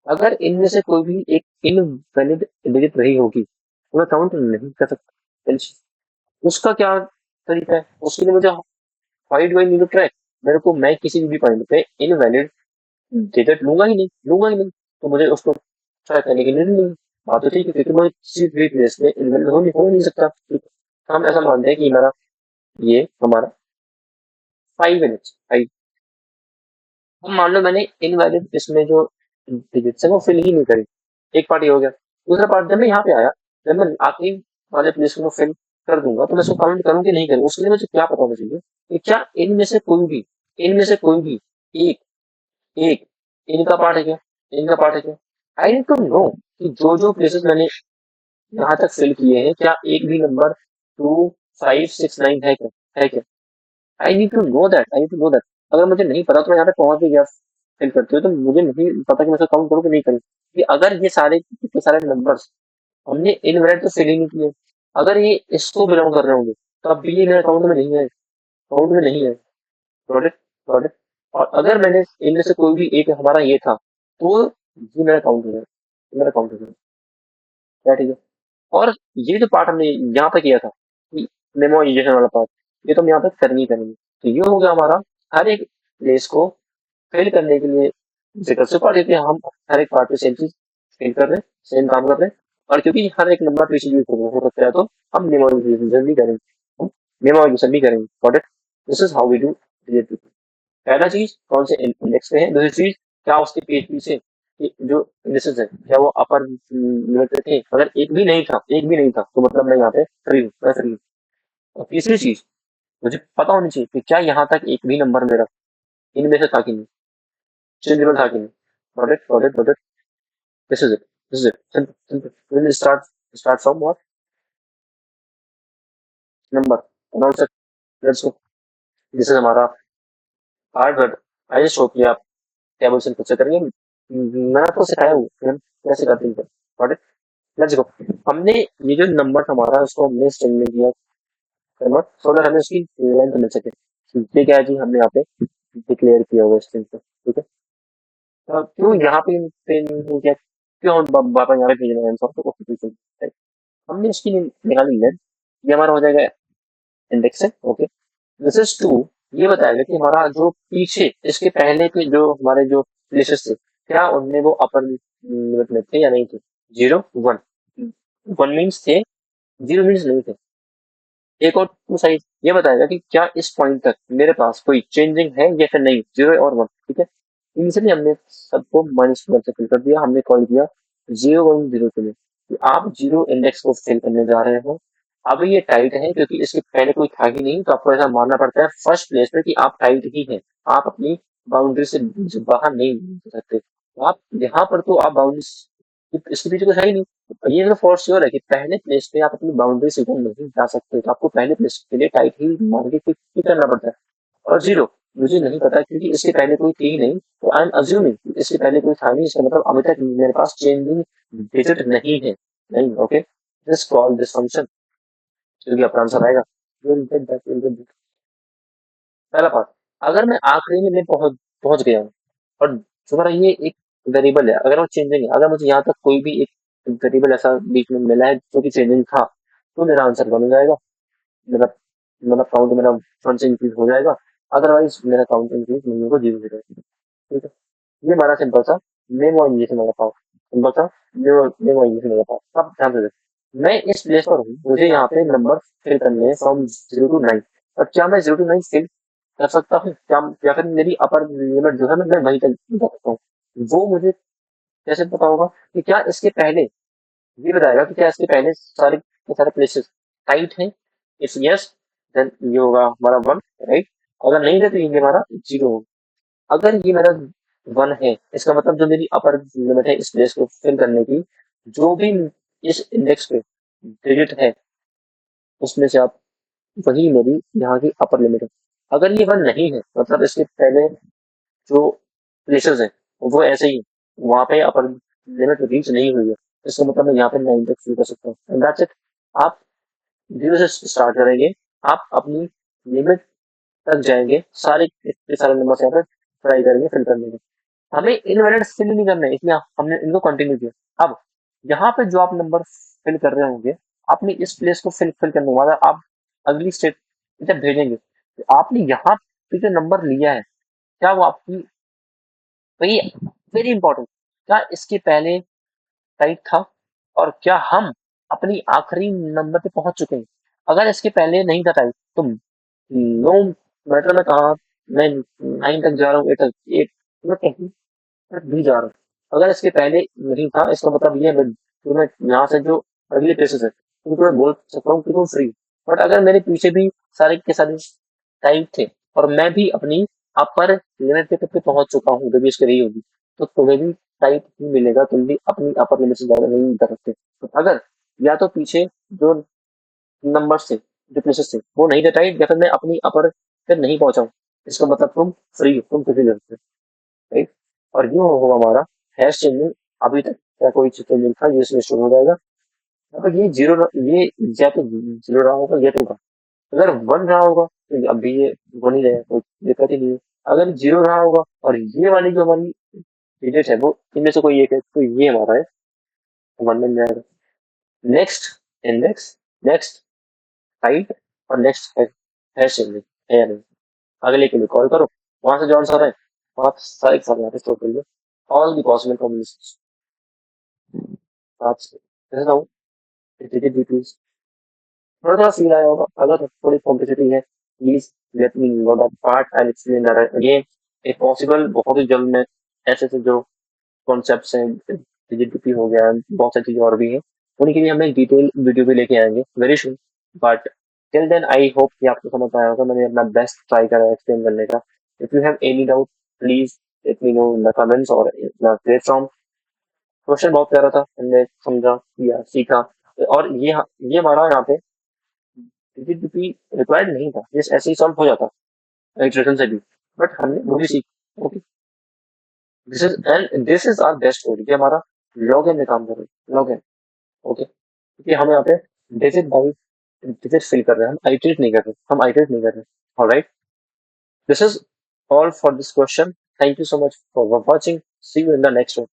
अगर इनमें से कोई भी एक इनवैलिड डिजिट रही होगी, तो मैं काउंट नहीं कर सकता। उसका क्या तरीका है? उसके लिए मुझे why do I need to track? मेरे को, मैं किसी भी पॉइंट पे इनवैलिड डिजिट लूंगा ही नहीं, तो मुझे उसको ट्रैक करने के लिए नहीं। बात तो ठीक है, क्योंकि मुझे किसी भी प्लेस में इनवैलिड हो नहीं सकता। हम ऐसा मानते हैं कि ये हमारा 5 मिनट्स, अब मान लो मैंने इनवैलिड इसमें जो डिजिट्स है वो फिल ही नहीं करी। एक पार्ट ये हो गया। दूसरा पार्ट, जब मैं यहाँ पे आया, जब मैं आखिरी वाले प्लेस को फिल कर दूंगा, तो मैं इसको काउंट करूँ कि नहीं करूँ? उसके लिए मुझे क्या पता होना चाहिए कि क्या इनमें से कोई भी एक एक इनका पार्ट है क्या? इनका पार्ट है क्या? आई नीड टू नो कि जो जो प्लेसेस मैंने यहाँ तक फिल किए हैं, क्या एक भी नंबर 2, 5, 6, 9 है क्या? है क्या? I need to know that. अगर मुझे नहीं पता तो मैं यहाँ पे पहुंच भी गया फिल करते हुए, तो मुझे नहीं पता कि मैं काउंट करूँ कि नहीं करूँ। कि अगर ये सारे के सारे नंबर्स हमने इनवैलिड तो फिल ही नहीं किए, अगर ये इसको बिलोंग कर रहे होंगे, तब भी ये मेरे अकाउंट में नहीं है। अकाउंट में नहीं है। प्रोडक्ट प्रोडक्ट और अगर मैंने इनमें से कोई भी एक हमारा ये था, तो ये मेरा काउंट हो जाएगा, ये मेरा काउंट हो जाएगा। क्या ठीक है। और ये जो पार्ट हमने यहाँ पे किया था कि मेमोराइजेशन वाला पार्ट, ये तो हम यहाँ पे करनी ही करेंगे। तो ये हो गया हमारा हर एक प्लेस को फिल करने के लिए रिकर्सिव पार्ट, क्योंकि हम हर एक पार्ट पे सेम चीज फिल कर रहे हैं, सेम काम कर रहे हैं। और क्योंकि हर एक नंबर पीछे यूज हो सकता है, तो हम मेमोराइजेशन भी करेंगे, हम मेमोराइजेशन भी करेंगे। Got it. This is how we do. पहला चीज कौन से इंडेक्स पे है, दूसरी चीज क्या उसके पीएचपी से कि जो इंडेक्सेस है क्या वो अपर लिमिट पे थे, अगर एक भी नहीं था तो मतलब मैं यहाँ पे फ्री हूँ, मैं फ्री हूँ। और तीसरी चीज मुझे पता होनी चाहिए कि क्या यहाँ तक एक भी नंबर मेरा इनमें से था कि नहीं, चेंजेबल था कि नहीं। Got it. This is it, this is it, simple simple. Will start from what number and also. Let's go. This is हमारा hard word. I just hope कि आप टेबल से खुद से करेंगे। मैंने आपको सिखाया हूँ कि हम कैसे करते हैं। Got it. Let's go. हमने ये जो नंबर था हमारा, उसको हमने स्ट्रिंग में किया कन्वर्ट, सो दैट हमें उसकी लेंथ मिल सके। ये क्या है जी, हमने यहाँ पे डिक्लेयर किया हुआ स्ट्रिंग पे, ठीक है। क्यों यहाँ पे नहीं किया, क्यों हम वापस यहाँ पे भेज रहे हैं आंसर, तो ओके ठीक है। हमने इसकी निकाली लेंथ, ये हमारा हो जाएगा इंडेक्स है, ओके। This is to. ये बताएगा कि हमारा जो पीछे इसके पहले के जो हमारे जो प्लेसेस थे, क्या उनमें वो अपर लिमिट में थे या नहीं थे। जीरो वन, वन मीन्स थे, जीरो मीन्स नहीं थे। एक और टू साइज ये बताएगा कि क्या इस पॉइंट तक मेरे पास कोई चेंजिंग है या फिर नहीं, जीरो और वन, ठीक है। इनिशियली हमने सबको माइनस वन से फिल कर दिया, हमने कॉल किया जीरो वन जीरो के लिए कि आप जीरो इंडेक्स को फिल करने जा रहे हो। अब ये टाइट है क्योंकि इसके पहले कोई था ही नहीं, तो आपको ऐसा मानना पड़ता है फर्स्ट प्लेस पे कि आप टाइट ही हैं। आप अपनी बाउंड्री से बाहर नहीं जा सकते, तो आप यहाँ पर तो आप बाउंड्री, इसके पीछे कुछ है ही नहीं। ये तो फॉर श्योर है कि पहले प्लेस पे आप अपनी बाउंड्री से ऊपर नहीं जा सकते, तो आपको पहले प्लेस के लिए टाइट ही मान के फिट करना पड़ता है। और जीरो मुझे नहीं पता क्योंकि इसके पहले कोई थी ही नहीं, तो आई एम अज्यूमिंग इसके पहले कोई था नहीं, इसका मतलब अभी तक मेरे पास चेंजिंग डिजिट नहीं है, नहीं, okay. Just call this function, क्योंकि आपका आंसर आएगा। पहला पार्ट, अगर मैं आखिरी में पहुंच पहुंच गया हूँ और तुम्हारा ये एक वेरिएबल है, अगर वो चेंजिंग है, अगर मुझे यहाँ तक कोई भी एक वेरिएबल ऐसा बीच में मिला है जो कि चेंजिंग था, तो मेरा आंसर बन जाएगा। मेरा मतलब काउंट मेरा फ्रंट से इंक्रीज हो जाएगा, अदरवाइज मेरा काउंट इंक्रीज नहीं होगा, जीरो जीरो, ठीक है। ये हमारा सिंपल सा मेमोराइजेशन वाला पार्ट, सिंपल सा मेमोराइजेशन वाला पार्ट। अब ध्यान से देखो, मैं इस प्लेस पर हूँ, मुझे यहाँ पे नंबर फिल करने हैं फ्रॉम जीरो टू नाइन। और क्या मैं जीरो टू नाइन फिल कर सकता हूँ क्या, या फिर मेरी अपर लिमिट जो है मैं वहीं तक जा सकता हूँ, वो मुझे कैसे पता होगा कि क्या इसके पहले, ये बताएगा कि क्या इसके पहले सारे के सारे प्लेसेस टाइट हैं। इफ यस, देन ये होगा हमारा वन, राइट। अगर नहीं है तो ये हमारा जीरो होगा। अगर ये मेरा वन है, इसका मतलब जो मेरी अपर लिमिट है इस प्लेस को फिल करने की, जो भी इस इंडेक्स पे डिजिट है उसमें से आप, वही मेरी यहाँ की अपर लिमिट है। अगर ये वन नहीं है, मतलब इसके पहले जो प्लेसेस है वो ऐसे ही, वहां पे अपर लिमिट रीच नहीं हुई है, इसका मतलब मैं यहाँ पे नाइन तक फिल कर सकता हूँ, एंड दैट्स इट। आप जीरो से स्टार्ट करेंगे, आप अपनी लिमिट तक जाएंगे, सारे इतने सारे नंबर यहाँ पे ट्राई करेंगे फिल करने के। हमें इनवैलिड फिल नहीं करना है, इसलिए हमने इनको कंटिन्यू किया। अब यहाँ पे जो आप नंबर फिल कर रहे होंगे, आपने इस प्लेस को फिल फिल करने के बाद आप अगली स्टेप जब भेजेंगे, तो आपने यहाँ पे जो नंबर लिया है, क्या वो आपकी, वही वेरी इंपॉर्टेंट, क्या इसके पहले टाइप था, और क्या हम अपनी आखिरी नंबर पे पहुंच चुके हैं। अगर इसके पहले नहीं था टाइप, तो नो मैटर मैं कहा, मैं नाइन तक जा रहा हूँ, एट तक, एट मैं कहीं तक भी जा रहा हूँ। अगर इसके पहले नहीं था, इसका मतलब ये है कि मैं यहाँ से जो अगले प्लेसेस है उनको मैं बोल सकता हूँ कि तुम फ्री। बट अगर मेरे पीछे भी सारे के सारे टाइप थे और मैं भी अपनी अपर लिमिट पे पहुंच चुका हूँ, जब इसके रही होगी, तो तुम्हें भी टाइप ही मिलेगा, तुम भी अपनी अपर लिमिट से ज्यादा नहीं कर सकते। तो अगर या तो पीछे जो नंबर थे, जो प्लेसेस थे वो नहीं थे टाइप, या फिर मैं अपनी अपर पे नहीं पहुंचा हूँ, इसका मतलब तुम फ्री हो, तुम कुछ भी कर सकते हो, राइट। और यूं होगा हमारा हैश चेंजिंग। अभी तक क्या कोई चेंजिंग था, ये इसमें शुरू हो जाएगा। मतलब ये जीरो, ये या तो जीरो रहा होगा या तो होगा। अगर वन रहा होगा तो अभी ये वन ही रहेगा, कोई दिक्कत ही नहीं है। अगर जीरो रहा होगा और ये वाली जो हमारी डिजिट है वो इनमें से कोई एक है, तो ये हमारा है, वन बन जाएगा। नेक्स्ट इंडेक्स, नेक्स्ट हाइट और नेक्स्ट हैश सिंबल है या नहीं। अगले के लिए कॉल करो, वहां से जो आंसर है आप सारे के सारे यहाँ पे स्टोर कर लो, ऑल द पॉसिबल कॉम्बिनेशंस। आज जैसे ना डिजिट डिटेल्स थोड़ा थोड़ा फील आया होगा, अगर थोड़ी कॉम्प्लिसिटी है please let me know that part and explain that again if possible. बहुत ही जल्द मैं ऐसे ऐसे जो कॉन्सेप्ट्स हैं, डिजिटल हो गया, बहुत सारी चीजें और भी हैं, उनके लिए हम एक डिटेल वीडियो भी लेके आएंगे very soon. But till then I hope कि आपको समझ आया होगा, मैंने अपना बेस्ट ट्राई करा एक्सप्लेन करने का। If you have any doubt please let me know in the comments और इन द प्लेटफॉर्म। क्वेश्चन बहुत प्यारा था, हमने समझा किया सीखा। और ये हमारा यहाँ पे डिजिटल रिक्वायर्ड नहीं था, ये ऐसे ही सॉल्व हो जाता इटरेशन से भी, बट हमने वो भी सीख। Okay, this is our best code, ये हमारा लॉग इन में काम कर रहे हैं, लॉग इन। ओके, क्योंकि हम यहाँ पे डिजिट बाई डिजिट फिल कर रहे हैं, हम आइटरेट नहीं कर रहे, हम आइटरेट नहीं कर रहे। Alright, this is all for this question. Thank you so much for watching, see you in the next one.